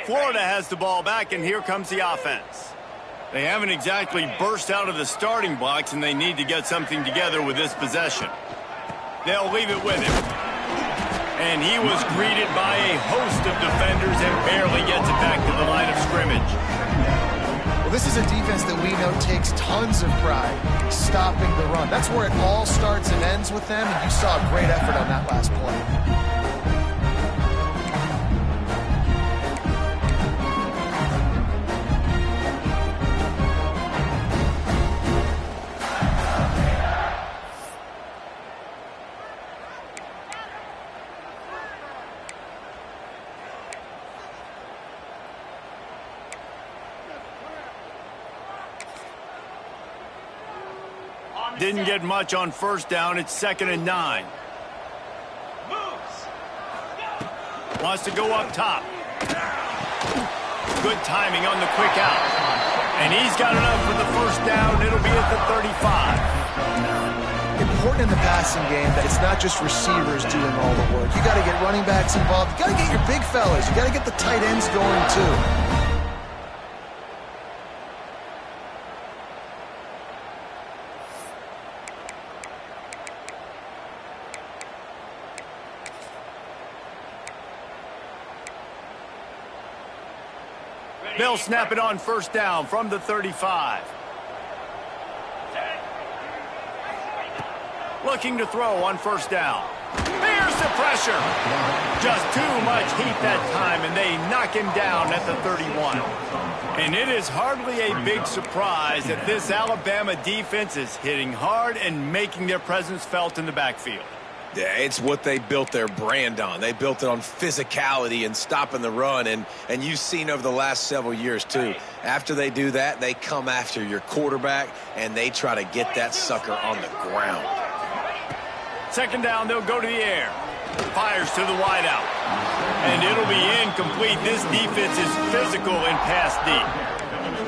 Florida has the ball back, and here comes the offense. They haven't exactly burst out of the starting blocks, and they need to get something together with this possession. They'll leave it with him. And he was greeted by a host of defenders and barely gets it back to the line of scrimmage. Well, this is a defense that we know takes tons of pride stopping the run. That's where it all starts and ends with them, and you saw a great effort on that last play. Didn't get much on first down. It's 2nd and 9. Wants to go up top. Good timing on the quick out. And he's got enough for the first down. It'll be at the 35. Important in the passing game that it's not just receivers doing all the work. You got to get running backs involved. You got to get your big fellas. You got to get the tight ends going too. They'll snap it on first down from the 35. Looking to throw on first down. There's the pressure. Just too much heat that time, and they knock him down at the 31. And it is hardly a big surprise that this Alabama defense is hitting hard and making their presence felt in the backfield. Yeah, it's what they built their brand on. They built it on physicality and stopping the run, and you've seen over the last several years, too. After they do that, they come after your quarterback, and they try to get that sucker on the ground. 2nd down, they'll go to the air. Fires to the wideout. And it'll be incomplete. This defense is physical and pass deep.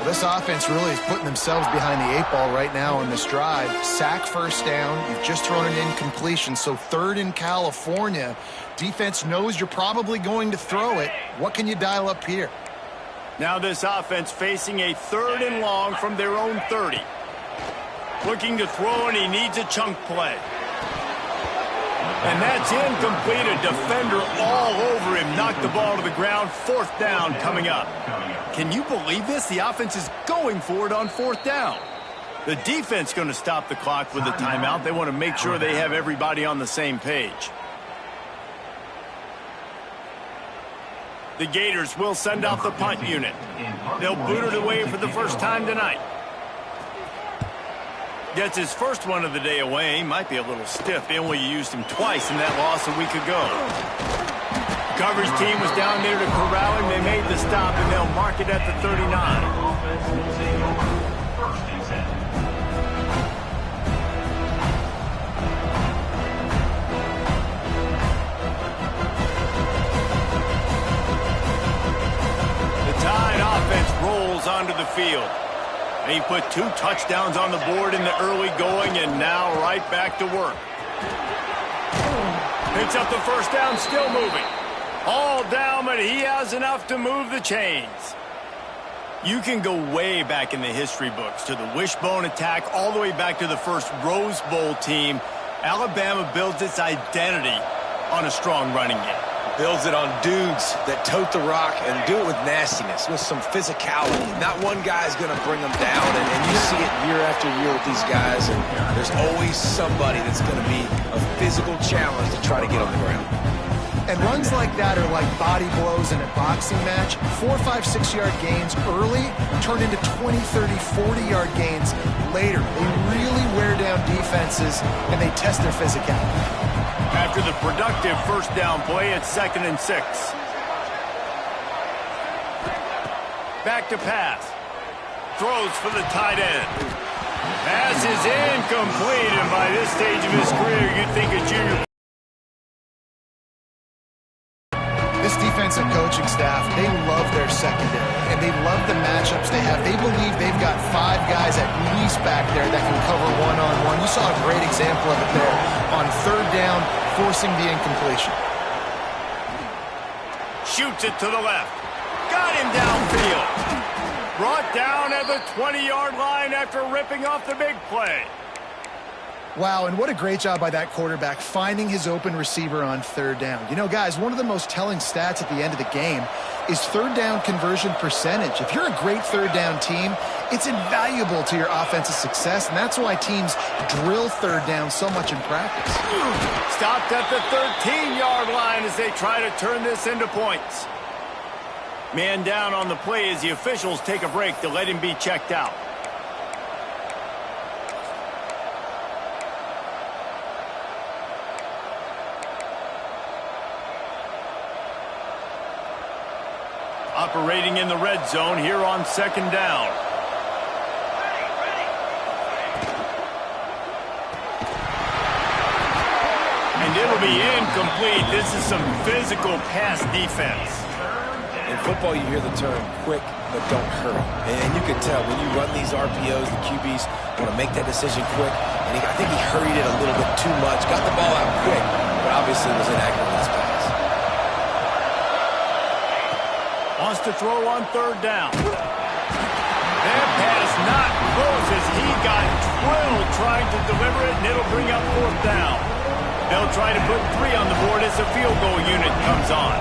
This offense really is putting themselves behind the 8 ball right now on this drive. Sack first down. You've just thrown an incompletion, so 3rd in California. Defense knows you're probably going to throw it. What can you dial up here? Now this offense facing a 3rd and long from their own 30. Looking to throw, and he needs a chunk play. And that's incomplete. A defender all over him. Knocked the ball to the ground. 4th down coming up. Can you believe this? The offense is going for it on 4th down. The defense going to stop the clock with a timeout. They want to make sure they have everybody on the same page. The Gators will send out the punt unit. They'll boot it away for the first time tonight. Gets his first one of the day away. Might be a little stiff. They only used him twice in that loss a week ago. Coverage team was down there to corral him. They made the stop, and they'll mark it at the 39. The Tide offense rolls onto the field. He put 2 touchdowns on the board in the early going, and now right back to work. Picks up the first down, still moving. All down, but he has enough to move the chains. You can go way back in the history books to the wishbone attack, all the way back to the first Rose Bowl team. Alabama builds its identity on a strong running game. Builds it on dudes that tote the rock and do it with nastiness, with some physicality. Not one guy's going to bring them down, and you see it year after year with these guys, and there's always somebody that's going to be a physical challenge to try to get on the ground. And runs like that are like body blows in a boxing match. 4, 5, 6-yard gains early turn into 20, 30, 40-yard gains later. They really wear down defenses, and they test their physicality. After the productive first down play, it's 2nd and 6. Back to pass. Throws for the tight end. Pass is incomplete, and by this stage of his career, you'd think a junior. This defensive coaching staff, they love their secondary, and they love the matchups they have. They believe they've got 5 guys at least back there that can cover one-on-one. You saw a great example of it there on 3rd down, forcing the incompletion. Shoots it to the left. got him downfield. Brought down at the 20-yard line after ripping off the big play. Wow, and what a great job by that quarterback finding his open receiver on third down. You know, guys, one of the most telling stats at the end of the game is third down conversion percentage. If you're a great third down team, it's invaluable to your offensive success, and that's why teams drill third down so much in practice. Stopped at the 13-yard line as they try to turn this into points. Man down on the play as the officials take a break to let him be checked out. Operating in the red zone here on second down. And it'll be incomplete. This is some physical pass defense. In football, you hear the term quick, but don't hurry. And you can tell when you run these RPOs, the QBs want to make that decision quick. And I think he hurried it a little bit too much. Got the ball out quick, but obviously was inaccurate in his pass. Wants to throw on third down. That pass not close as he got drilled trying to deliver it, and it'll bring up fourth down. They'll try to put 3 on the board as the field goal unit comes on.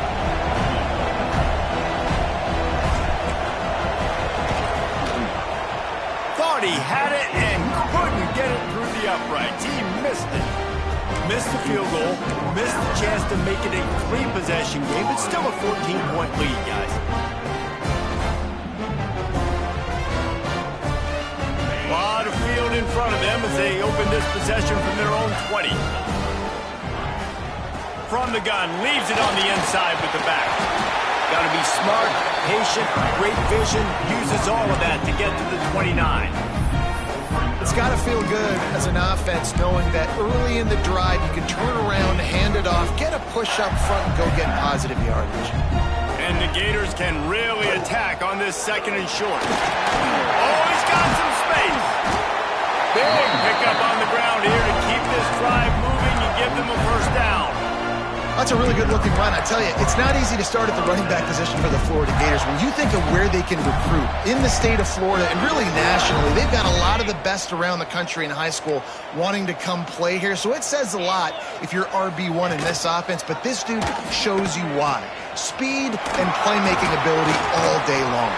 Thought he had it and couldn't get it through the uprights. He missed it. Missed the field goal, missed the chance to make it a 3-possession game, but still a 14-point lead, guys. A lot of field in front of them as they open this possession from their own 20. From the gun, leaves it on the inside with the back. Got to be smart, patient, great vision, uses all of that to get to the 29. It's got to feel good as an offense knowing that early in the drive you can turn around, hand it off, get a push up front, and go get positive yardage. And the Gators can really attack on this second and short. Oh, he's got some space. Big pickup on the ground here to keep this drive moving and give them a first down. That's a really good-looking run. I tell you, it's not easy to start at the running back position for the Florida Gators. When you think of where they can recruit in the state of Florida and really nationally, they've got a lot of the best around the country in high school wanting to come play here. So it says a lot if you're RB1 in this offense, but this dude shows you why. Speed and playmaking ability all day long.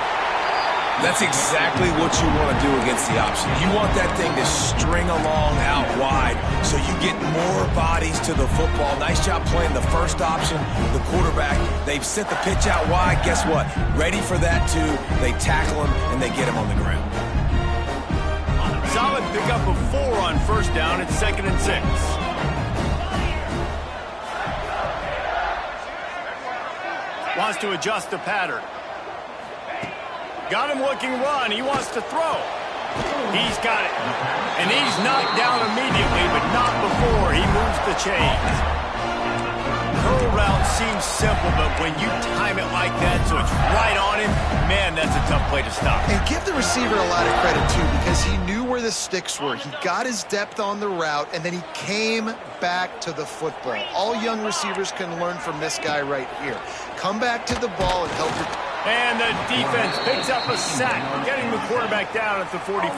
That's exactly what you want to do against the option. You want that thing to string along out wide so you get more bodies to the football. Nice job playing the first option, the quarterback. They've sent the pitch out wide. Guess what? Ready for that too. They tackle him and they get him on the ground. Solid pickup of 4 on first down. It's 2nd and 6. Wants to adjust the pattern. Got him looking run. He wants to throw. He's got it. And he's knocked down immediately, but not before he moves the chains. Curl route seems simple, but when you time it like that so it's right on him, man, that's a tough play to stop. And give the receiver a lot of credit, too, because he knew where the sticks were. He got his depth on the route, and then he came back to the football. All young receivers can learn from this guy right here. Come back to the ball and help your... And the defense picks up a sack, getting the quarterback down at the 44.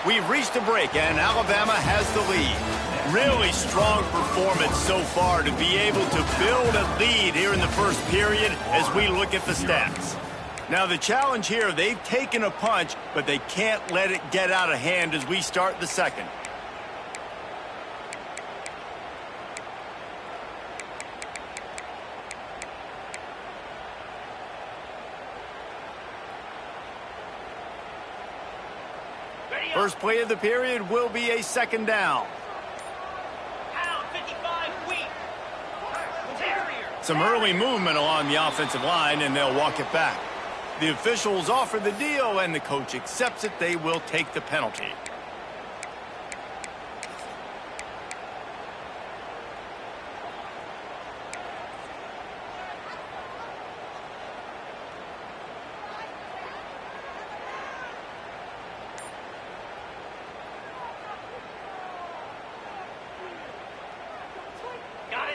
We've reached a break, and Alabama has the lead. Really strong performance so far to be able to build a lead here in the first period as we look at the stats. Now, the challenge here, they've taken a punch, but they can't let it get out of hand as we start the second. First play of the period will be a 2nd down. Some early movement along the offensive line, and they'll walk it back. The officials offer the deal, and the coach accepts it. They will take the penalty.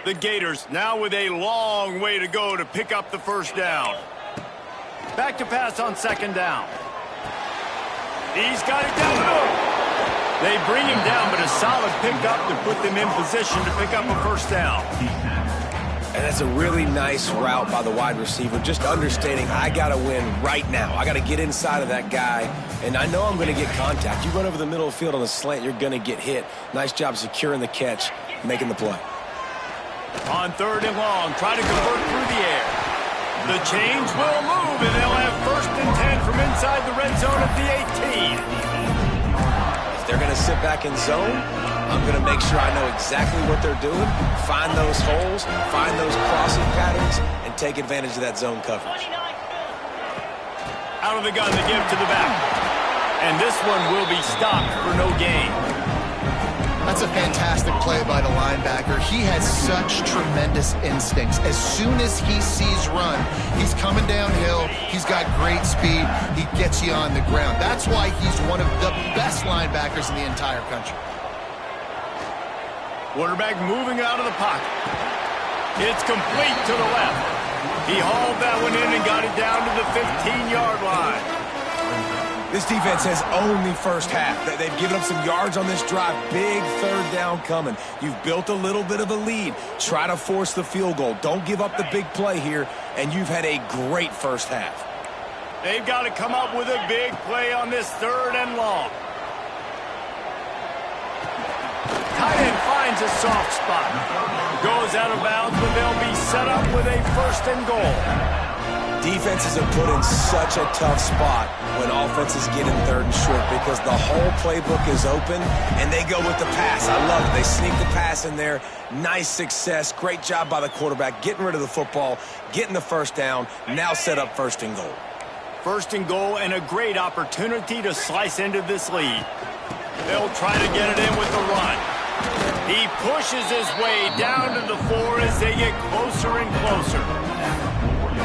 The Gators now with a long way to go to pick up the first down. Back to pass on second down. He's got it down the middle. They bring him down, but a solid pickup to put them in position to pick up a first down. And that's a really nice route by the wide receiver, just understanding I got to win right now. I got to get inside of that guy, and I know I'm going to get contact. You run over the middle of the field on the slant, you're going to get hit. Nice job securing the catch, making the play. On third and long, try to convert through the air. The change will move, and they'll have first and 10 from inside the red zone at the 18. If they're going to sit back in zone, I'm going to make sure I know exactly what they're doing, find those holes, find those crossing patterns, and take advantage of that zone coverage. Out of the gun, the give to the back. And this one will be stopped for no gain. That's a fantastic play by the linebacker. He has such tremendous instincts. As soon as he sees run, he's coming downhill. He's got great speed. He gets you on the ground. That's why he's one of the best linebackers in the entire country. Quarterback moving out of the pocket. It's complete to the left. He hauled that one in and got it down to the 15-yard line. This defense has only first half. They've given up some yards on this drive. Big third down coming. You've built a little bit of a lead. Try to force the field goal. Don't give up the big play here, and you've had a great first half. They've got to come up with a big play on this third and long. Tight end finds a soft spot. Goes out of bounds, but they'll be set up with a first and goal. Defenses are put in such a tough spot when offenses get in third and short because the whole playbook is open, and they go with the pass. I love it. They sneak the pass in there. Nice success. Great job by the quarterback getting rid of the football, getting the first down, now set up first and goal. First and goal and a great opportunity to slice into this lead. They'll try to get it in with the run. He pushes his way down to the 4 as they get closer and closer.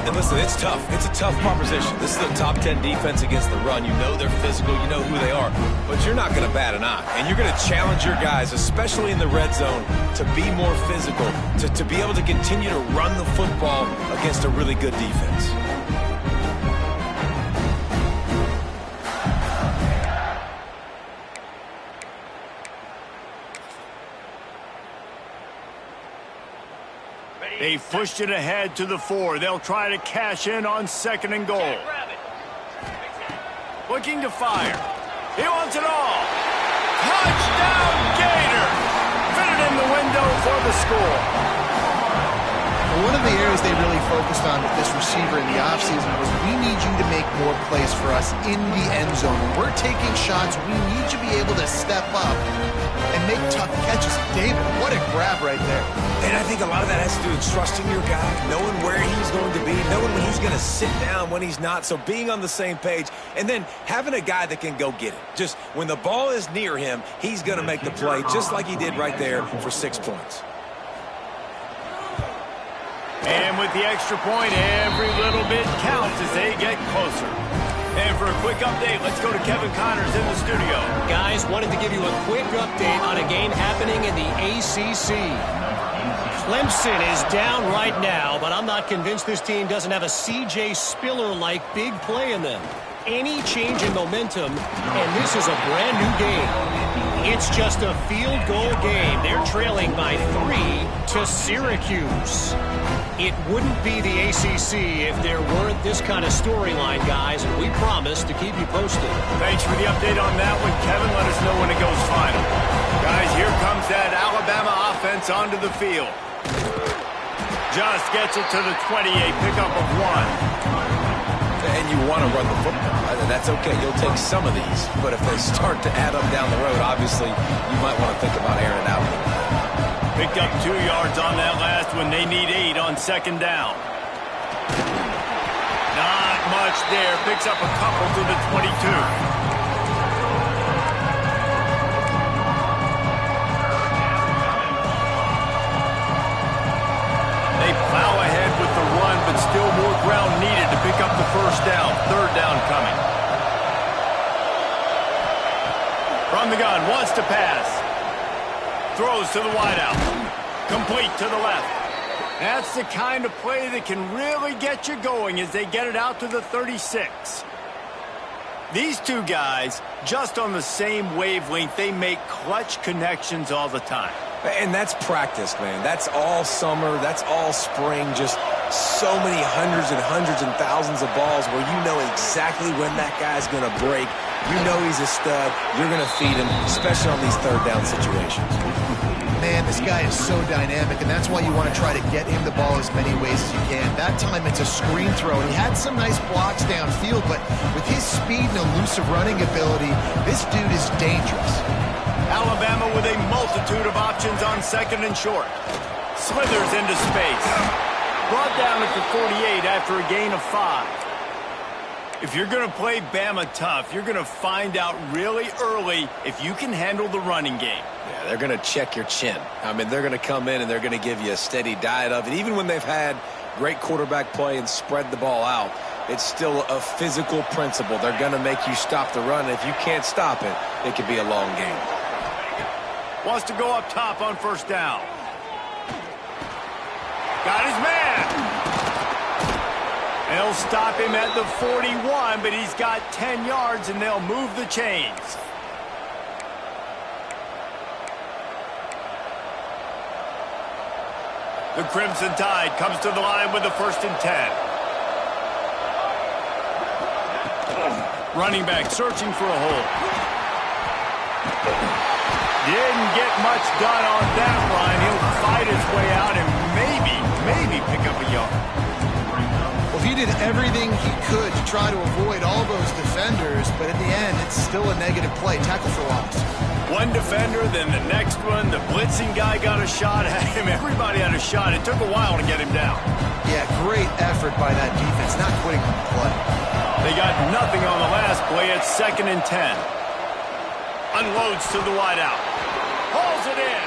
And listen, it's tough. It's a tough proposition. This is a top 10 defense against the run. You know they're physical. You know who they are. But you're not going to bat an eye. And you're going to challenge your guys, especially in the red zone, to be more physical, to be able to continue to run the football against a really good defense. They pushed it ahead to the 4. They'll try to cash in on second and goal. Looking to fire. He wants it all. Touchdown, Gator! Fit it in the window for the score. One of the areas they really focused on with this receiver in the offseason was we need you to make more plays for us in the end zone. When we're taking shots, we need you to be able to step up and make tough catches. David, what a grab right there. And I think a lot of that has to do with trusting your guy, knowing where he's going to be, knowing when he's going to sit down, when he's not. So being on the same page, and then having a guy that can go get it. Just when the ball is near him, he's going to make the play, just like he did right there for 6 points. And with the extra point, every little bit counts as they get closer. And for a quick update, let's go to Kevin Connors in the studio. Guys, wanted to give you a quick update on a game happening in the ACC. Clemson is down right now, but I'm not convinced this team doesn't have a C.J. Spiller-like big play in them. Any change in momentum, and this is a brand new game. It's just a field goal game. They're trailing by 3 to Syracuse. It wouldn't be the ACC if there weren't this kind of storyline, guys, and we promise to keep you posted. Thanks for the update on that one, Kevin. Let us know when it goes final. Guys, here comes that Alabama offense onto the field. Just gets it to the 28, pickup of 1. And you want to run the football. That's okay. You'll take some of these. But if they start to add up down the road, obviously, you might want to think about airing it out. Picked up 2 yards on that last one. They need 8 on second down. Not much there. Picks up a couple to the 22. They plow ahead with the run, but still more ground needed to pick up the first down. Third down coming. From the gun, wants to pass. Throws to the wideout. Complete to the left. That's the kind of play that can really get you going as they get it out to the 36. These two guys, just on the same wavelength, they make clutch connections all the time. And that's practice, man. That's all summer. That's all spring. Just so many hundreds and thousands of balls where you know exactly when that guy's going to break. You know he's a stud. You're going to feed him, especially on these third down situations. Man, this guy is so dynamic, and that's why you want to try to get him the ball as many ways as you can. That time it's a screen throw, and he had some nice blocks downfield, but with his speed and elusive running ability, this dude is dangerous. Alabama with a multitude of options on second and short. Slithers into space. Brought down at the 48 after a gain of 5. If you're going to play Bama tough, you're going to find out really early if you can handle the running game. Yeah, they're going to check your chin. I mean, they're going to come in and they're going to give you a steady diet of it. Even when they've had great quarterback play and spread the ball out, it's still a physical principle. They're going to make you stop the run. And if you can't stop it, it could be a long game. Wants to go up top on first down. Got his man. They'll stop him at the 41, but he's got 10 yards, and they'll move the chains. The Crimson Tide comes to the line with the 1st and 10. Running back searching for a hole. Didn't get much done on that run. He'll fight his way out and maybe pick up a yard. Well, he did everything he could to try to avoid all those defenders, but in the end, it's still a negative play. Tackle for loss. One defender, then the next one. The blitzing guy got a shot at him. Everybody had a shot. It took a while to get him down. Yeah, great effort by that defense, not quitting on the play. They got nothing on the last play. It's 2nd and 10. Unloads to the wideout. Hauls it in.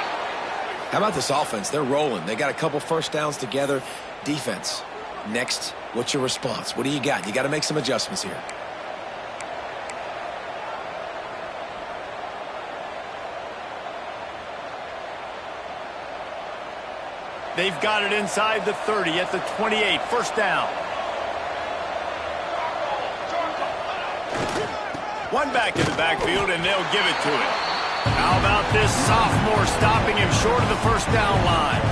How about this offense? They're rolling. They got a couple first downs together. Defense. Next, what's your response? What do you got? You got to make some adjustments here. They've got it inside the 30 at the 28. First down. One back in the backfield, and they'll give it to him. How about this sophomore stopping him short of the first down line?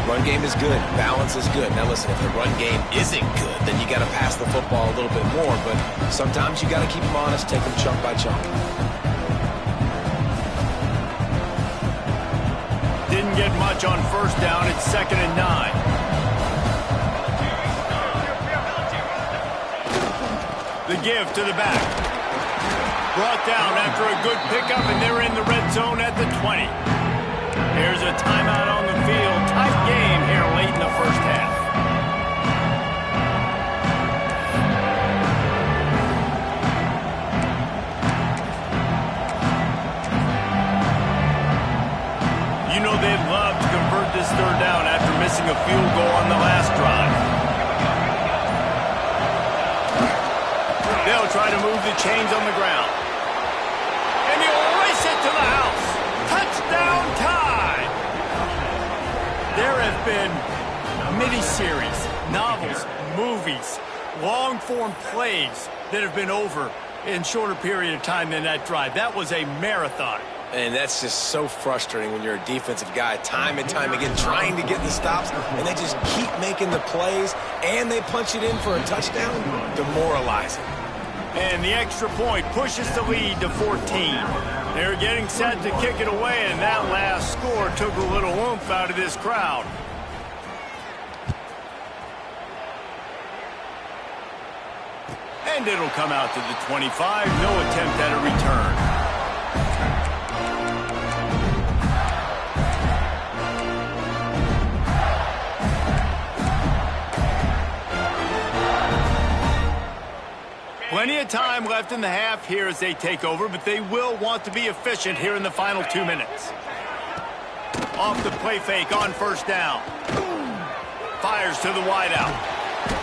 Run game is good. Balance is good. Now listen, if the run game isn't good, then you got to pass the football a little bit more. But sometimes you got to keep them honest, take them chunk by chunk. Didn't get much on first down. It's 2nd and 9. The give to the back. Brought down after a good pickup, and they're in the red zone at the 20. Here's a timeout on the field. Tight game here late in the first half. You know they'd love to convert this third down after missing a field goal on the last drive. They'll try to move the chains on the ground. And he'll race it to the house. Touchdown time! There have been miniseries, novels, movies, long-form plays that have been over in shorter period of time than that drive. That was a marathon. And that's just so frustrating when you're a defensive guy, time and time again, trying to get the stops, and they just keep making the plays, and they punch it in for a touchdown. Demoralizing. And the extra point pushes the lead to 14. They're getting set to kick it away, and that last score took a little oomph out of this crowd. And it'll come out to the 25. No attempt at a return. Plenty of time left in the half here as they take over, but they will want to be efficient here in the final 2 minutes. Off the play fake on first down. Fires to the wideout.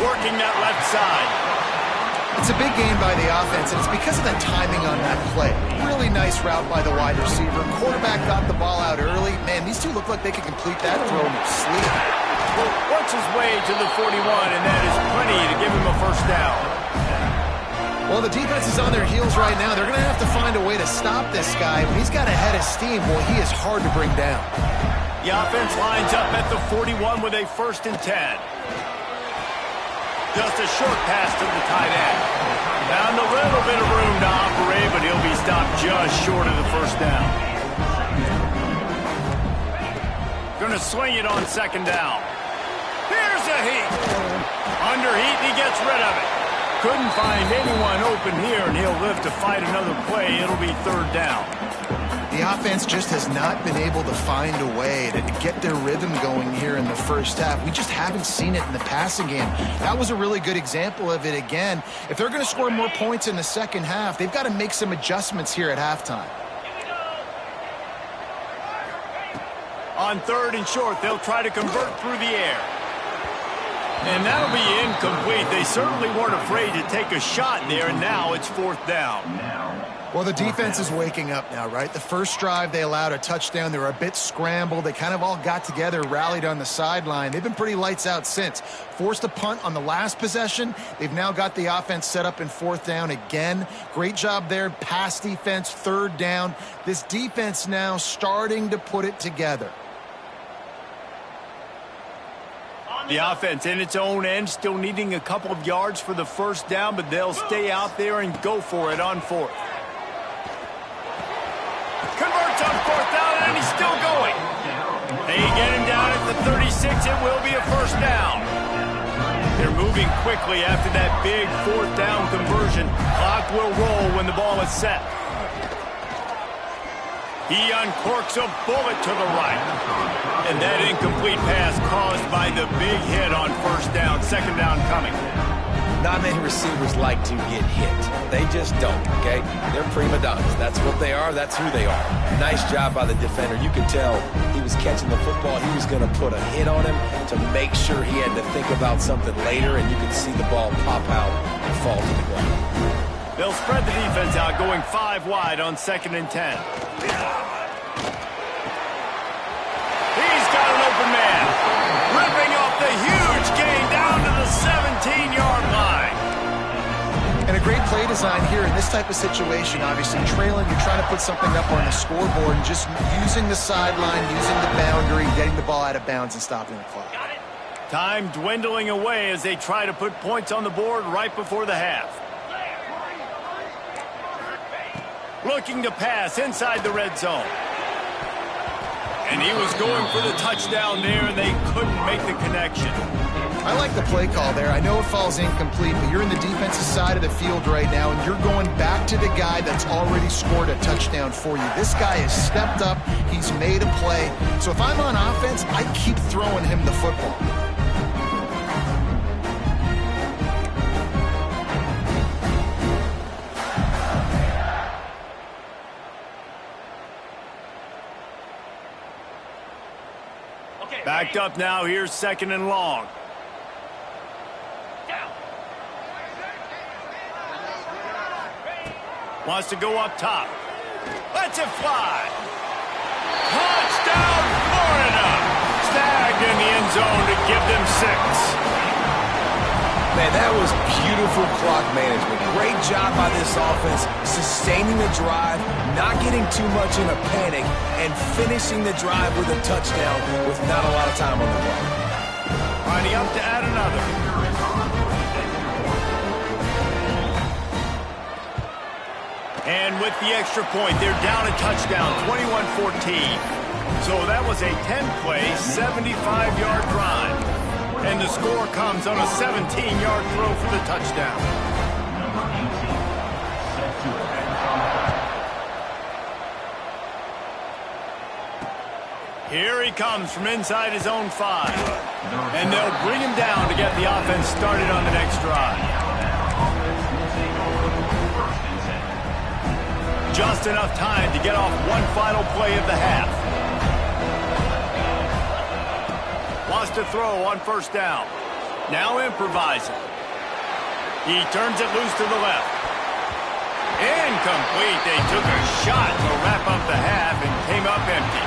Working that left side. It's a big gain by the offense, and it's because of the timing on that play. Really nice route by the wide receiver. Quarterback got the ball out early. Man, these two look like they could complete that throw in their sleep. Works his way to the 41, and that is plenty to give him a first down. Well, the defense is on their heels right now. They're going to have to find a way to stop this guy. When he's got a head of steam, boy, he is hard to bring down. The offense lines up at the 41 with a 1st and 10. Just a short pass to the tight end. Found a little bit of room to operate, but he'll be stopped just short of the first down. Going to swing it on 2nd down. Here's a heat. Under heat, and he gets rid of it. Couldn't find anyone open here, and he'll live to fight another play. It'll be 3rd down. The offense just has not been able to find a way to get their rhythm going here in the first half. We just haven't seen it in the passing game. That was a really good example of it again. If they're going to score more points in the second half, they've got to make some adjustments here at halftime. On 3rd and short, they'll try to convert through the air. And that'll be incomplete. They certainly weren't afraid to take a shot there, and now it's 4th down. Well, the defense is waking up now, right? The first drive, they allowed a touchdown. They were a bit scrambled. They kind of all got together, rallied on the sideline. They've been pretty lights out since. Forced a punt on the last possession. They've now got the offense set up in 4th down again. Great job there. Pass defense, 3rd down. This defense now starting to put it together. The offense in its own end, still needing a couple of yards for the first down, but they'll stay out there and go for it on 4th. Converts on 4th down, and he's still going. They get him down at the 36. It will be a first down. They're moving quickly after that big 4th down conversion. Clock will roll when the ball is set. He uncorks a bullet to the right. And that incomplete pass caused by the big hit on 1st down. 2nd down coming. Not many receivers like to get hit. They just don't, okay? They're prima donnas. That's what they are. That's who they are. Nice job by the defender. You could tell he was catching the football. He was going to put a hit on him to make sure he had to think about something later, and you could see the ball pop out and fall to the ground. They'll spread the defense out, going 5 wide on 2nd and 10. He's got an open man. Ripping off the huge gain down to the 17-yard line. And a great play design here in this type of situation. Obviously, trailing, you're trying to put something up on the scoreboard, and just using the sideline, using the boundary, getting the ball out of bounds and stopping the clock. Time dwindling away as they try to put points on the board right before the half. Looking to pass inside the red zone. And he was going for the touchdown there, and they couldn't make the connection. I like the play call there. I know it falls incomplete, but you're in the defensive side of the field right now, and you're going back to the guy that's already scored a touchdown for you. This guy has stepped up. He's made a play. So if I'm on offense, I keep throwing him the football. Backed up now. Here's 2nd and long. Wants to go up top. Lets it fly. Touchdown, Florida. Snagged in the end zone to give them 6. Man, that was beautiful clock management. Great job by this offense, sustaining the drive, not getting too much in a panic, and finishing the drive with a touchdown with not a lot of time on the clock. Lining up to add another. And with the extra point, they're down a touchdown, 21-14. So that was a 10-play, 75-yard drive. And the score comes on a 17-yard throw for the touchdown. Here he comes from inside his own 5. And they'll bring him down to get the offense started on the next drive. Just enough time to get off one final play of the half. Wants to throw on 1st down. Now improvising. He turns it loose to the left. Incomplete. They took a shot to wrap up the half and came up empty.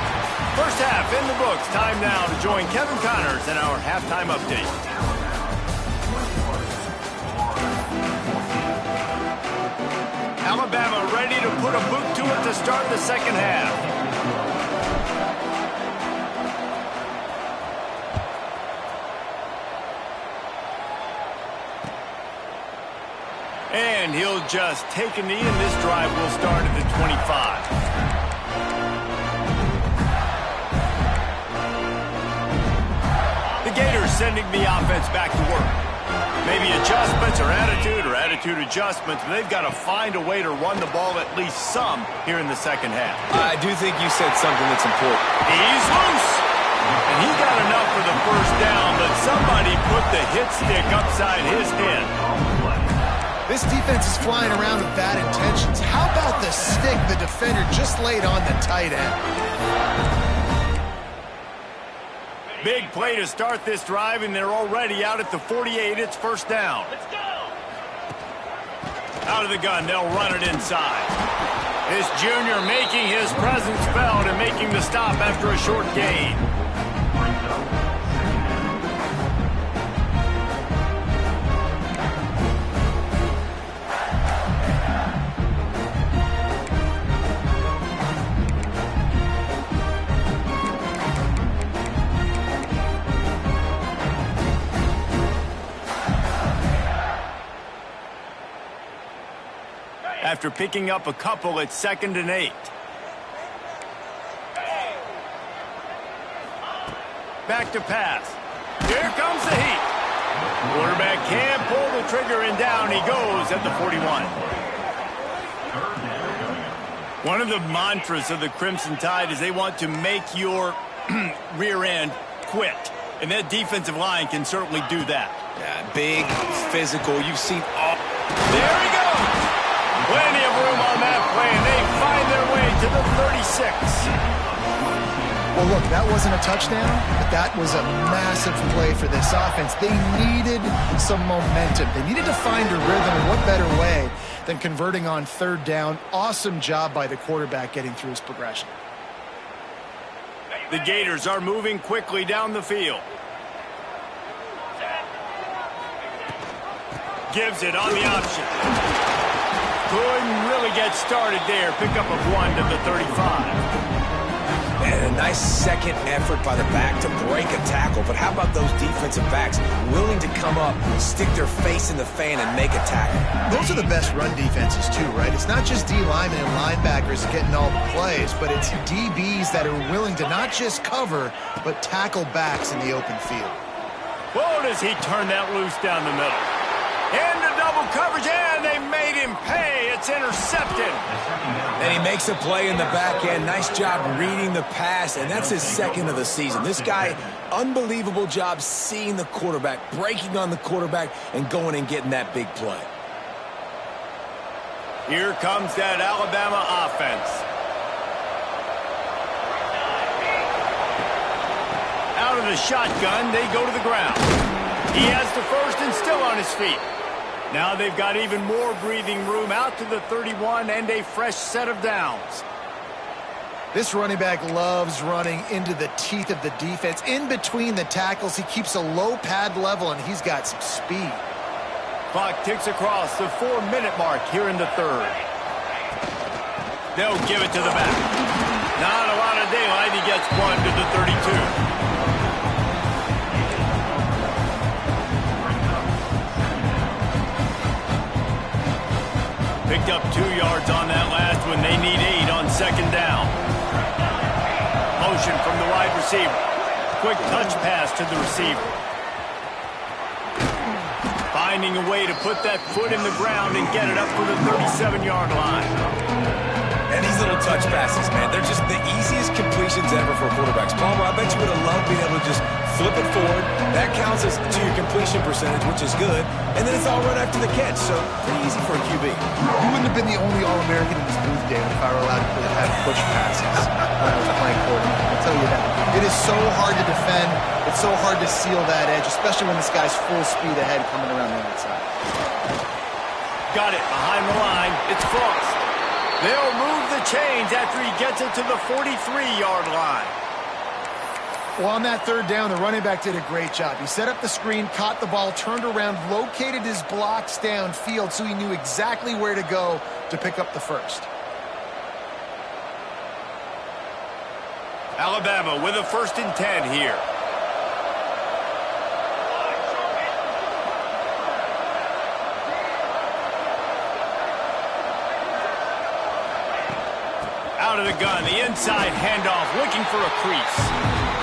First half in the books. Time now to join Kevin Connors in our halftime update. Alabama ready to put a boot to it to start the second half. And he'll just take a knee, and this drive will start at the 25. The Gators sending the offense back to work. Maybe adjustments or attitude adjustments, but they've got to find a way to run the ball at least some here in the second half. I do think you said something that's important. He's loose. And he got enough for the first down, but somebody put the hit stick upside his head. This defense is flying around with bad intentions. How about the stick the defender just laid on the tight end? Big play to start this drive, and they're already out at the 48. It's first down. Let's go. Out of the gun, they'll run it inside. This junior making his presence felt and making the stop after a short gain. After picking up a couple, it's 2nd and 8. Back to pass. Here comes the heat. Quarterback can't pull the trigger, and down he goes at the 41. One of the mantras of the Crimson Tide is they want to make your rear end quit. And that defensive line can certainly do that. Yeah, big, physical. You've seen all. There he goes. Plenty of room on that play, and they find their way to the 36. Well, look, that wasn't a touchdown, but that was a massive play for this offense. They needed some momentum. They needed to find a rhythm, and what better way than converting on 3rd down. Awesome job by the quarterback getting through his progression. The Gators are moving quickly down the field. Gives it on the option. Couldn't really get started there. Pick up a 1 to the 35. And a nice second effort by the back to break a tackle. But how about those defensive backs willing to come up, stick their face in the fan, and make a tackle? Those are the best run defenses, too, right? It's not just D linemen and linebackers getting all the plays, but it's DBs that are willing to not just cover, but tackle backs in the open field. Whoa, does he turn that loose down the middle? Into double coverage, and they made him pay. It's intercepted. And he makes a play in the back end. Nice job reading the pass, and that's his 2nd of the season. This guy, unbelievable job seeing the quarterback, breaking on the quarterback, and going and getting that big play. Here comes that Alabama offense. Out of the shotgun, they go to the ground. He has the first and still on his feet. Now they've got even more breathing room out to the 31 and a fresh set of downs. This running back loves running into the teeth of the defense. In between the tackles, he keeps a low pad level, and he's got some speed. Clock ticks across the 4-minute mark here in the 3rd. They'll give it to the back. Not a lot of daylight. He gets 1 to the 32. Picked up 2 yards on that last one. They need 8 on 2nd down. Motion from the wide receiver. Quick touch pass to the receiver. Finding a way to put that foot in the ground and get it up for the 37-yard line. And these little touch passes, man, they're just the easiest completions ever for quarterbacks. Palmer, I bet you would have loved being able to just flip it forward. That counts as to your completion percentage, which is good. And then it's all right after the catch, so pretty easy for a QB. You wouldn't have been the only All-American in this booth, David, if I were allowed to have push passes when I was playing quarterback. I'll tell you that. It is so hard to defend. It's so hard to seal that edge, especially when this guy's full speed ahead coming around the outside. Got it behind the line. It's Frost. They'll move the chains after he gets it to the 43-yard line. Well, on that third down, the running back did a great job. He set up the screen, caught the ball, turned around, located his blocks downfield so he knew exactly where to go to pick up the first. Alabama with a 1st and 10 here. Out of the gun, the inside handoff, looking for a crease.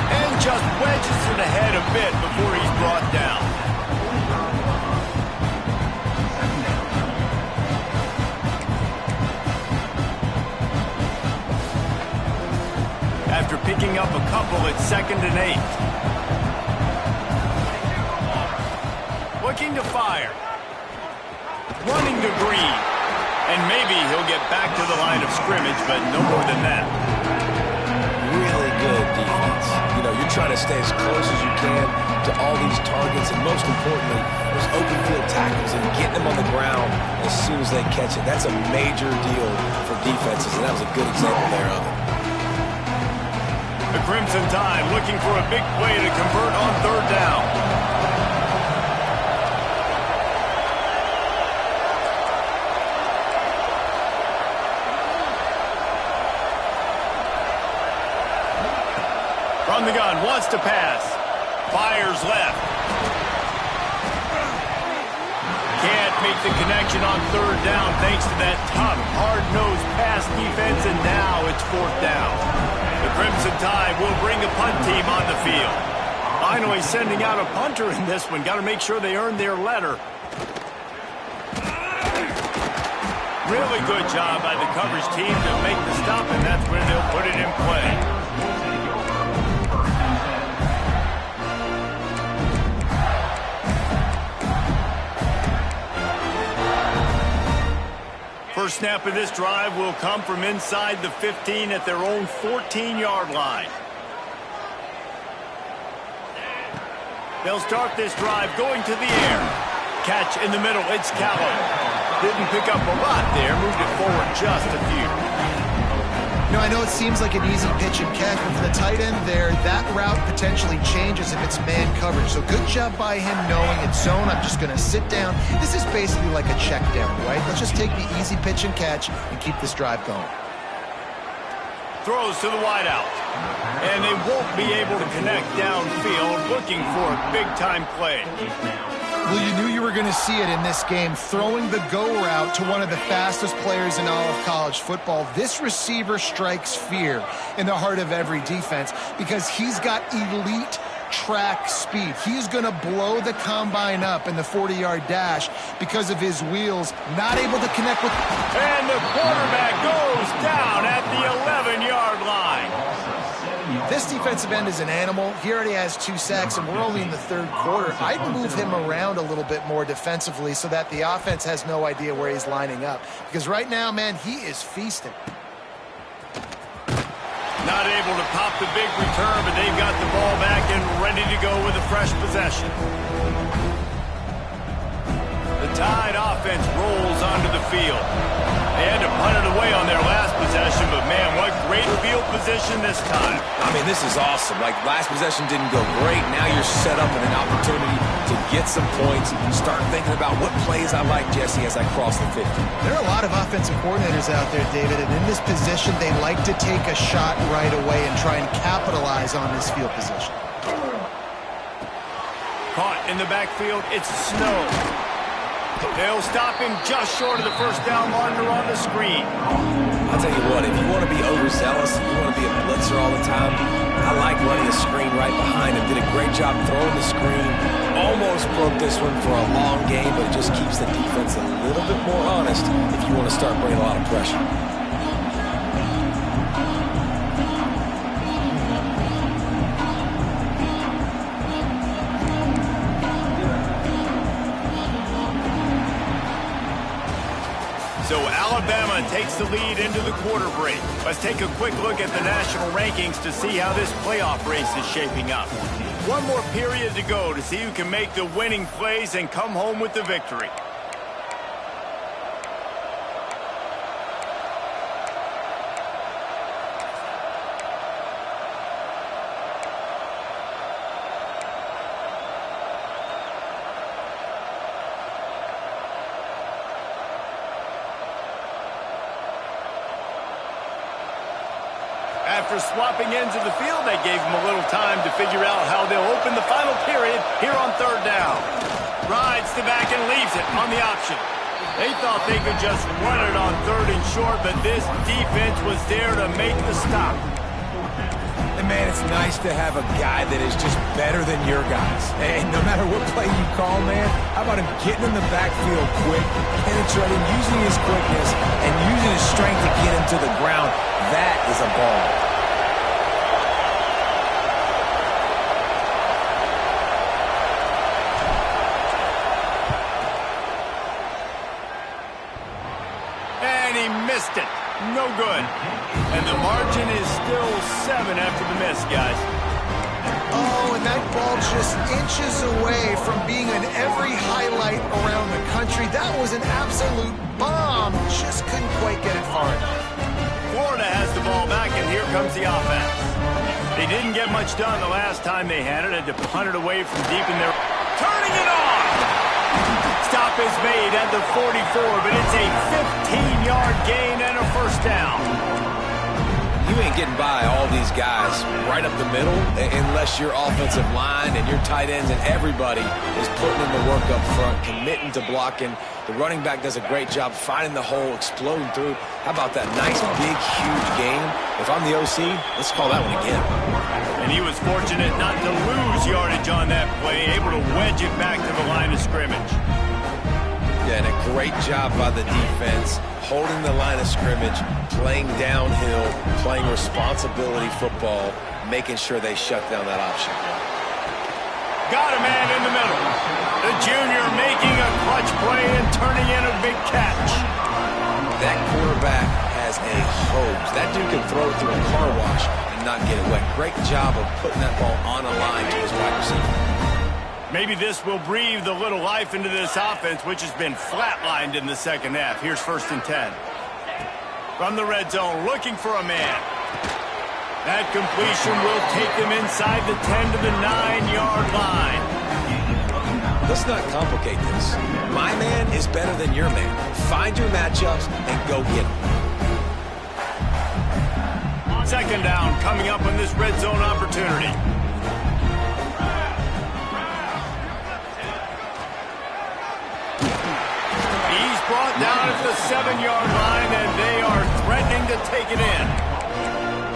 And just wedges it ahead a bit before he's brought down. After picking up a couple, it's 2nd and 8. Looking to fire. Running to Green. And maybe he'll get back to the line of scrimmage, but no more than that. Really good defense. You know, you're trying to stay as close as you can to all these targets, and most importantly, those open field tackles and getting them on the ground as soon as they catch it. That's a major deal for defenses, and that was a good example there of it. The Crimson Tide looking for a big play to convert on 3rd down. From the gun, wants to pass. Fires left. Can't make the connection on 3rd down thanks to that tough, hard-nosed pass defense, and now it's 4th down. The Crimson Tide will bring a punt team on the field. Finally sending out a punter in this one. Got to make sure they earn their letter. Really good job by the coverage team to make the stop, and that's where they'll put it in play. First snap of this drive will come from inside the 15 at their own 14-yard line. They'll start this drive going to the air. Catch in the middle, it's Callum. Didn't pick up a lot there, moved it forward just a few. You know, I know it seems like an easy pitch and catch, but for the tight end there, that route potentially changes if it's man coverage. So good job by him knowing it's zone. I'm just going to sit down. This is basically like a check down, right? Let's just take the easy pitch and catch and keep this drive going. Throws to the wideout. And they won't be able to connect downfield, looking for a big-time play. Well, you knew you were going to see it in this game, throwing the go route to one of the fastest players in all of college football. This receiver strikes fear in the heart of every defense because he's got elite track speed. He's going to blow the combine up in the 40-yard dash because of his wheels, not able to connect with... And the quarterback goes down at the 11-yard line. This defensive end is an animal. He already has 2 sacks, and we're only in the 3rd quarter. I'd move him around a little bit more defensively so that the offense has no idea where he's lining up. Because right now, man, he is feasting. Not able to pop the big return, but they've got the ball back and ready to go with a fresh possession. The Tide offense rolls onto the field. They had to punt it away on their last possession, but man, what great field position this time. I mean, this is awesome. Like, last possession didn't go great. Now you're set up with an opportunity to get some points. Start thinking about what plays I like, Jesse, as I cross the 50. There are a lot of offensive coordinators out there, David, and in this position, they like to take a shot right away and try and capitalize on this field position. Caught in the backfield, it's Snow. They'll stop him just short of the first down marker on the screen. I'll tell you what, if you want to be overzealous, if you want to be a blitzer all the time, I like running a screen right behind him. Did a great job throwing the screen. Almost broke this one for a long game, but it just keeps the defense a little bit more honest if you want to start bringing a lot of pressure. So Alabama takes the lead into the quarter break. Let's take a quick look at the national rankings to see how this playoff race is shaping up. One more period to go to see who can make the winning plays and come home with the victory. After swapping ends of the field, they gave them a little time to figure out how they'll open the final period here on third down. Rides to back and leaves it on the option. They thought they could just run it on third and short, but this defense was there to make the stop. And man, it's nice to have a guy that is just better than your guys. And no matter what play you call, man, how about him getting in the backfield quick, penetrating, using his quickness, and using his strength to get him to the ground. That is a ball. Missed it. No good. And the margin is still 7 after the miss, guys. Oh, and that ball just inches away from being in every highlight around the country. That was an absolute bomb. Just couldn't quite get it far enough. Florida has the ball back, and here comes the offense. They didn't get much done the last time they had it. Had to punt it away from deep in their... Turning it on! Stop is made at the 44, but it's a 15-yard gain and a first down. You ain't getting by all these guys right up the middle unless your offensive line and your tight ends and everybody is putting in the work up front, committing to blocking. The running back does a great job finding the hole, exploding through. How about that nice, big, huge gain? If I'm the OC, let's call that one again. And he was fortunate not to lose yardage on that play, able to wedge it back to the line of scrimmage. Yeah, and a great job by the defense, holding the line of scrimmage, playing downhill, playing responsibility football, making sure they shut down that option. Got a man in the middle. The junior making a clutch play and turning in a big catch. That quarterback has a hose. That dude can throw through a car wash and not get it wet. Great job of putting that ball on a line to his wide receiver. Maybe this will breathe a little life into this offense, which has been flatlined in the second half. Here's 1st and 10. From the red zone, looking for a man. That completion will take them inside the 10 to the 9-yard line. Let's not complicate this. My man is better than your man. Find your matchups and go get them. Second down coming up on this red zone opportunity. Brought down at the 7-yard line, and they are threatening to take it in.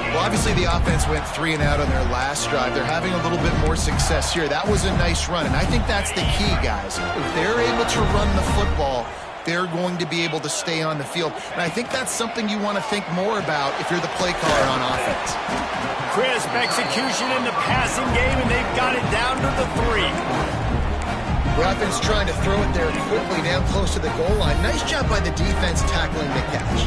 Well, obviously the offense went 3 and out on their last drive. They're having a little bit more success here. That was a nice run, and I think that's the key, guys. If they're able to run the football, they're going to be able to stay on the field. And I think that's something you want to think more about if you're the play caller on offense. Crisp execution in the passing game, and they've got it down to the 3. The offense trying to throw it there quickly down close to the goal line. Nice job by the defense tackling the catch.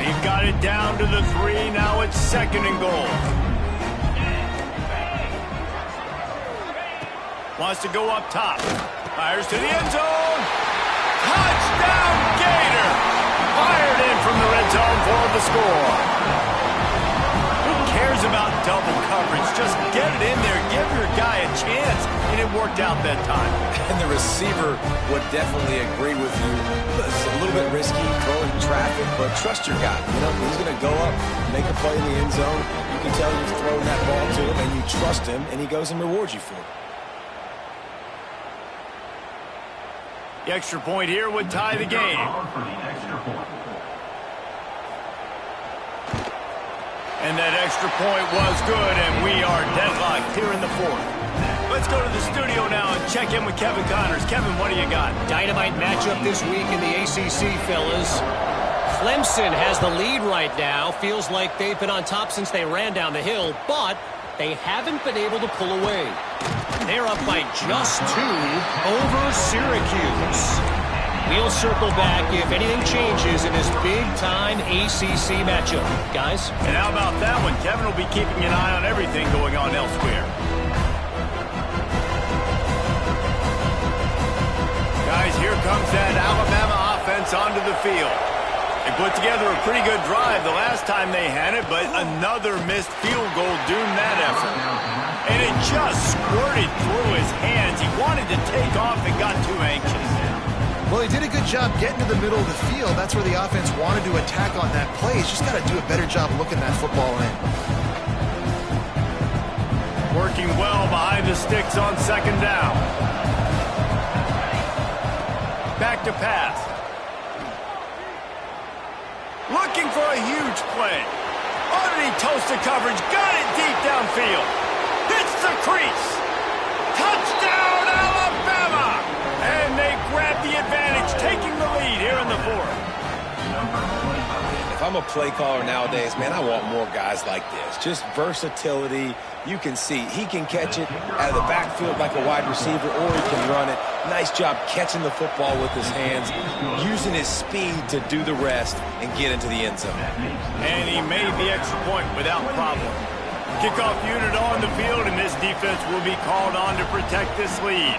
They've got it down to the 3. Now it's 2nd and goal. Wants to go up top. Fires to the end zone. Touchdown, Gator! Fired in from the red zone for the score. Cares about double coverage. Just get it in there. Give your guy a chance. And it worked out that time. And the receiver would definitely agree with you. It's a little bit risky throwing traffic, but trust your guy. You know, he's going to go up, make a play in the end zone. You can tell you've thrown that ball to him, and you trust him, and he goes and rewards you for it. The extra point here would tie the game. And that extra point was good, and we are deadlocked here in the 4th. Let's go to the studio now and check in with Kevin Connors. Kevin, what do you got? Dynamite matchup this week in the ACC, fellas. Clemson has the lead right now. Feels like they've been on top since they ran down the hill, but they haven't been able to pull away. They're up by just 2 over Syracuse. We'll circle back if anything changes in this big-time ACC matchup. Guys? And how about that one? Kevin will be keeping an eye on everything going on elsewhere. Guys, here comes that Alabama offense onto the field. They put together a pretty good drive the last time they had it, but another missed field goal doomed that effort. And it just squirted through his hands. He wanted to take off and got too anxious. Well, he did a good job getting to the middle of the field. That's where the offense wanted to attack on that play. He's just got to do a better job looking that football in. Working well behind the sticks on second down. Back to pass. Looking for a huge play. Underneath toasted coverage. Got it deep downfield. Hits the crease. Touchdown, Alabama! And they grab the advantage, taking the lead here in the fourth. If I'm a play caller nowadays, man, I want more guys like this. Just versatility. You can see he can catch it out of the backfield like a wide receiver, or he can run it. Nice job catching the football with his hands, using his speed to do the rest and get into the end zone. And he made the extra point without problem. Kickoff unit on the field, and this defense will be called on to protect this lead.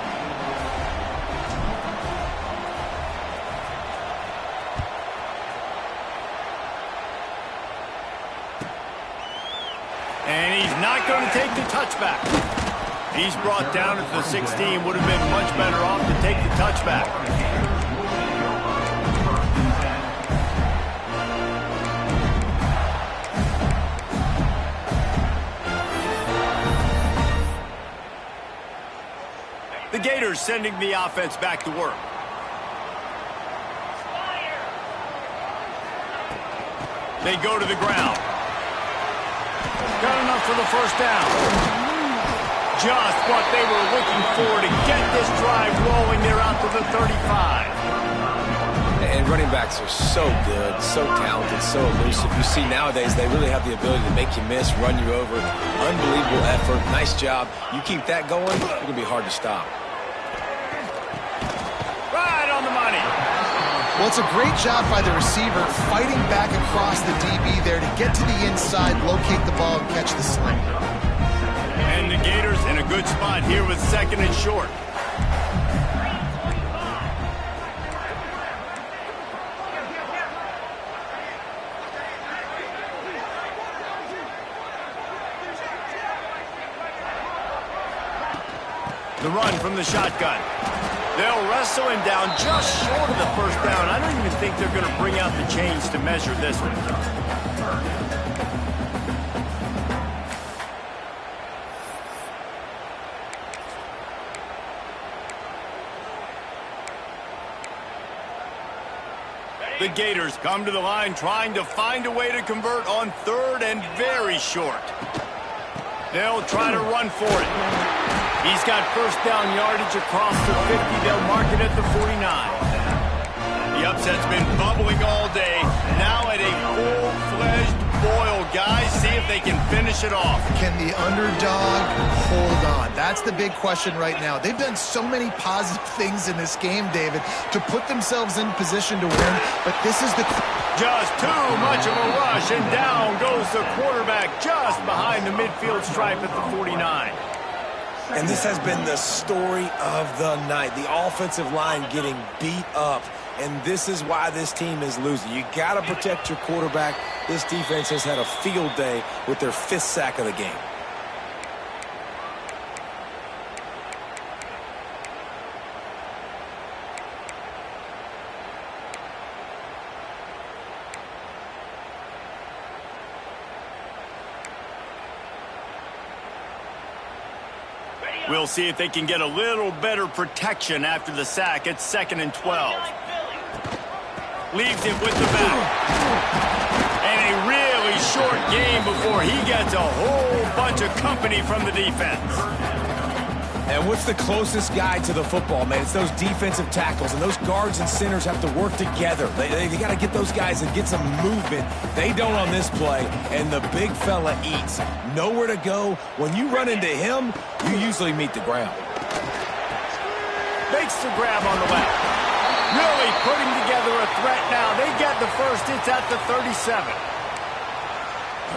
And he's not going to take the touchback. He's brought down at the 16. Would have been much better off to take the touchback. The Gators sending the offense back to work. They go to the ground. Got enough for the first down. Just what they were looking for to get this drive rolling. They're out to the 35. And running backs are so good, so talented, so elusive. You see nowadays they really have the ability to make you miss, run you over. Unbelievable effort. Nice job. You keep that going, it's going to be hard to stop. Right on the money. Well, it's a great job by the receiver fighting back across the DB there to get to the inside, locate the ball, and catch the sling. And the Gators in a good spot here with second and short. The run from the shotgun. They'll wrestle him down just short of the first down. I don't even think they're going to bring out the chains to measure this one. The Gators come to the line trying to find a way to convert on third and very short. They'll try to run for it. He's got first down yardage across the 50. They'll mark it at the 49. The upset's been bubbling all day. Now at a full-fledged boil. Guys, see if they can finish it off. Can the underdog hold on? That's the big question right now. They've done so many positive things in this game, David, to put themselves in position to win, but this is the... Just too much of a rush, and down goes the quarterback just behind the midfield stripe at the 49. And this has been the story of the night. The offensive line getting beat up. And this is why this team is losing. You got to protect your quarterback. This defense has had a field day with their 5th sack of the game. We'll see if they can get a little better protection after the sack. It's 2nd and 12. Leaves it with the back. And a really short game before he gets a whole bunch of company from the defense. And what's the closest guy to the football, man? It's those defensive tackles, and those guards and centers have to work together. They got to get those guys and get some movement. They don't on this play, and the big fella eats. Nowhere to go. When you run into him, you usually meet the ground. Makes the grab on the left. Really putting together a threat now. They get the first. It's at the 37.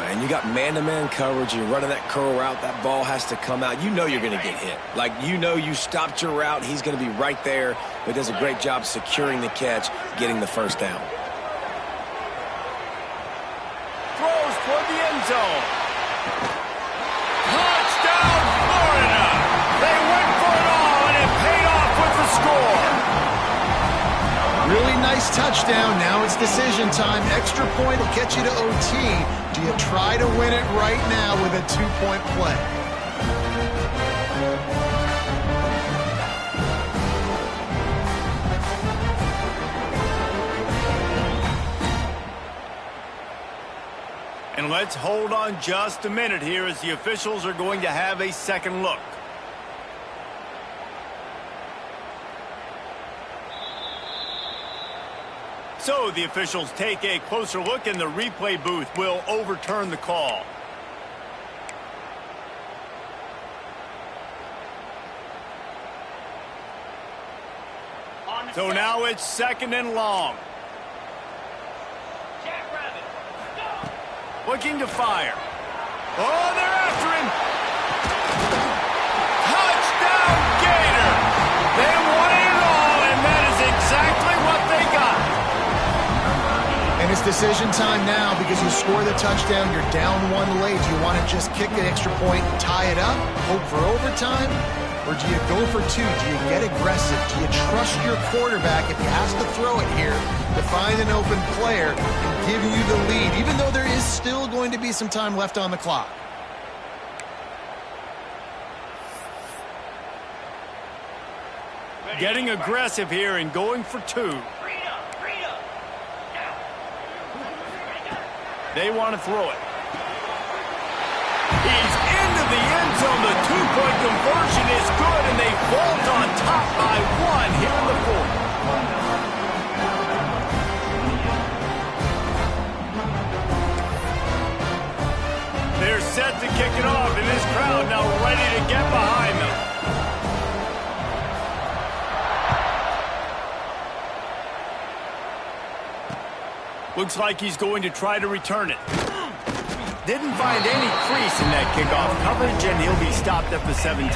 And you got man-to-man coverage. You're running that curl route. That ball has to come out. You know you're going to get hit. Like, you know you stopped your route. He's going to be right there. But does a great job securing the catch, getting the first down. Throws toward the end zone. Touchdown, Florida! They went for it all, and it paid off with the score. Really nice touchdown. Now it's decision time. Extra point will get you to OT. Do you try to win it right now with a two-point play? And let's hold on just a minute here as the officials are going to have a second look. So the officials take a closer look, and the replay booth will overturn the call. So now it's second and long. Looking to fire. Oh, they're after him. Touchdown, Gator. They wanted it all, and that is exactly what they got. And it's decision time now because you score the touchdown, you're down one late. Do you want to just kick the extra point, tie it up, hope for overtime? Or do you go for two? Do you get aggressive? Do you trust your quarterback if he has to throw it here to find an open player and give you the lead, even though there is still going to be some time left on the clock? Getting aggressive here and going for two. They want to throw it. He's into the end zone. The two-point conversion is good, and they vault on top by one here in the fourth. They're set to kick it off, and this crowd now ready to get behind them. Looks like he's going to try to return it. Didn't find any crease in that kickoff coverage, and he'll be stopped at the 17.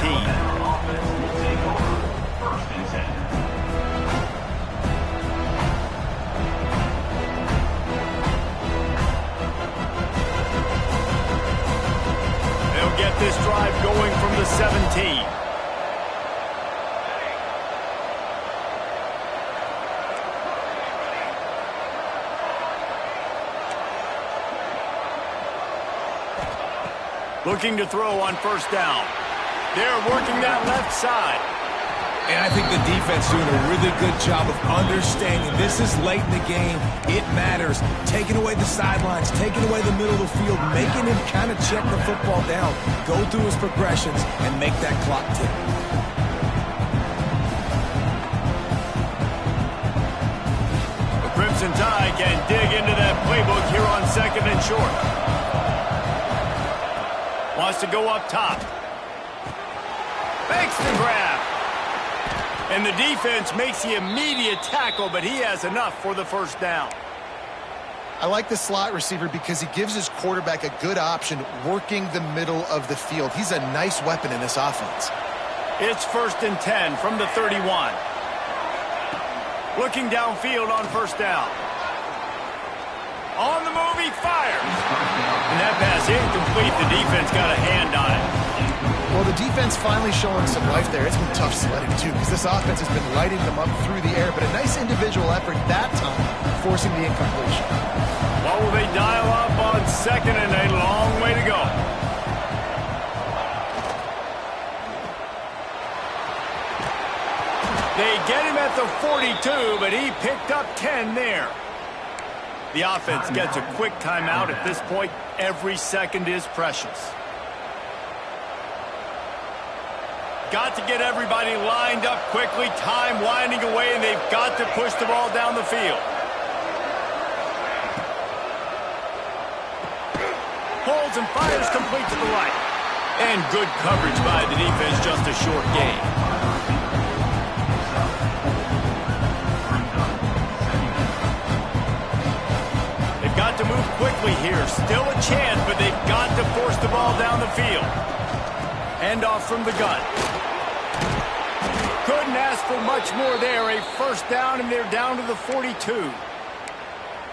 They'll get this drive going from the 17. Looking to throw on first down. They're working that left side. And I think the defense doing a really good job of understanding this is late in the game. It matters. Taking away the sidelines, taking away the middle of the field, making him kind of check the football down, go through his progressions, and make that clock tick. The Crimson Tide can dig into that playbook here on second and short. Wants to go up top. Makes the grab. And the defense makes the immediate tackle, but he has enough for the first down. I like the slot receiver because he gives his quarterback a good option working the middle of the field. He's a nice weapon in this offense. It's first and 10 from the 31. Looking downfield on first down. On the move, he fires. And that pass incomplete. The defense got a hand on it. Well, the defense finally showing some life there. It's been tough sledding, too, because this offense has been lighting them up through the air. But a nice individual effort that time, forcing the incompletion. What will they dial up on second, and a long way to go. They get him at the 42, but he picked up 10 there. The offense gets a quick timeout. At this point, every second is precious. got to get everybody lined up quickly, time winding away, and they've got to push the ball down the field. Holds and fires complete to the right. And good coverage by the defense, just a short gain. They've got to move quickly here. Still a chance, but they've got to force the ball down the field. Hand off from the gun. Couldn't ask for much more there. A first down, and they're down to the 42.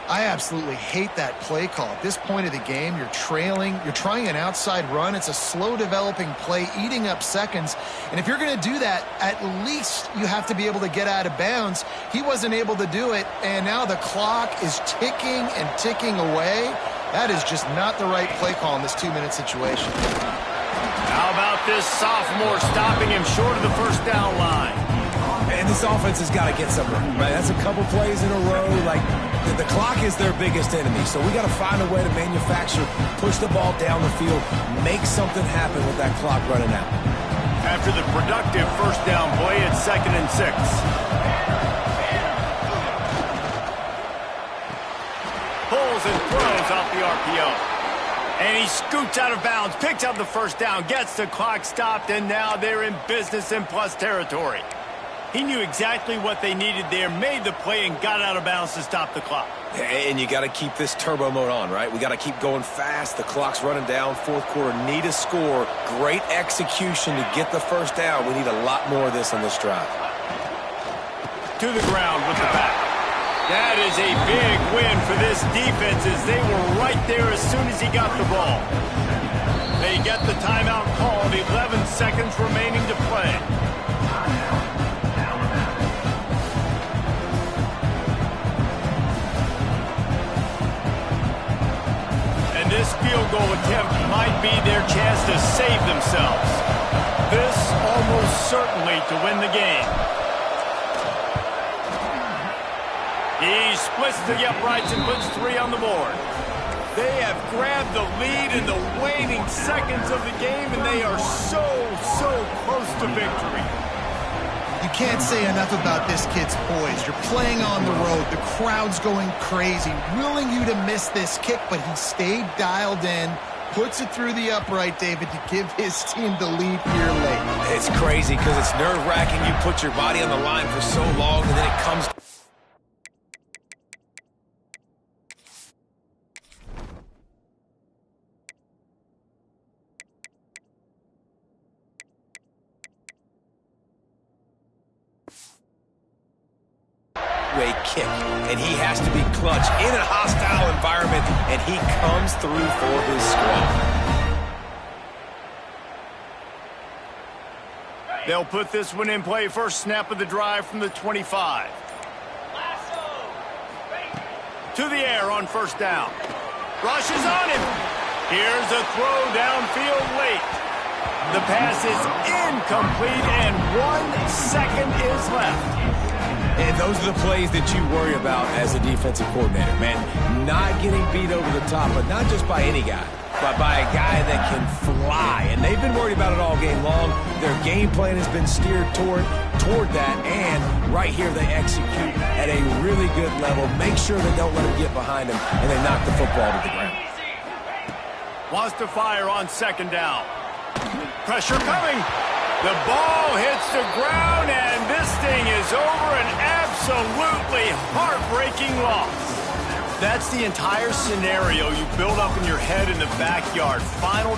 I absolutely hate that play call. At this point of the game, you're trailing, you're trying an outside run. It's a slow developing play, eating up seconds. And if you're going to do that, at least you have to be able to get out of bounds. He wasn't able to do it, and now the clock is ticking and ticking away. That is just not the right play call in this 2-minute situation. How about this sophomore stopping him short of the first down line? And this offense has got to get somewhere, right? That's a couple plays in a row. Like, the clock is their biggest enemy, so we got to find a way to manufacture, push the ball down the field, make something happen with that clock running out. After the productive first down play, it's 2nd and 6. Pulls and throws off the RPO. And he scoots out of bounds, picks up the first down, gets the clock stopped, and now they're in business in plus territory. He knew exactly what they needed there, made the play, and got out of bounds to stop the clock. And you got to keep this turbo mode on, right? We got to keep going fast. The clock's running down. Fourth quarter, need a score. Great execution to get the first down. We need a lot more of this on this drive. To the ground with the back. That is a big win for this defense as they were right there as soon as he got the ball. They get the timeout called, 11 seconds remaining to play. This field goal attempt might be their chance to save themselves. This almost certainly to win the game. He splits the uprights and puts 3 on the board. They have grabbed the lead in the waning seconds of the game, and they are so close to victory. You can't say enough about this kid's poise. You're playing on the road. The crowd's going crazy, willing you to miss this kick, but he stayed dialed in, puts it through the upright, David, to give his team the lead here late. It's crazy because it's nerve-wracking. You put your body on the line for so long, and then it comes... kick, and he has to be clutch in a hostile environment, and he comes through for his squad. They'll put this one in play. First snap of the drive from the 25. To the air on first down. Rushes on him. Here's a throw downfield late. The pass is incomplete, and 1 second is left. And those are the plays that you worry about as a defensive coordinator, man. Not getting beat over the top, but not just by any guy, but by a guy that can fly. And they've been worried about it all game long. Their game plan has been steered toward that, and right here they execute at a really good level. Make sure they don't let them get behind them, and they knock the football to the ground. Wants to fire on second down. Pressure coming. The ball hits the ground, and this thing is over. An absolutely heartbreaking loss. That's the entire scenario you build up in your head in the backyard. Final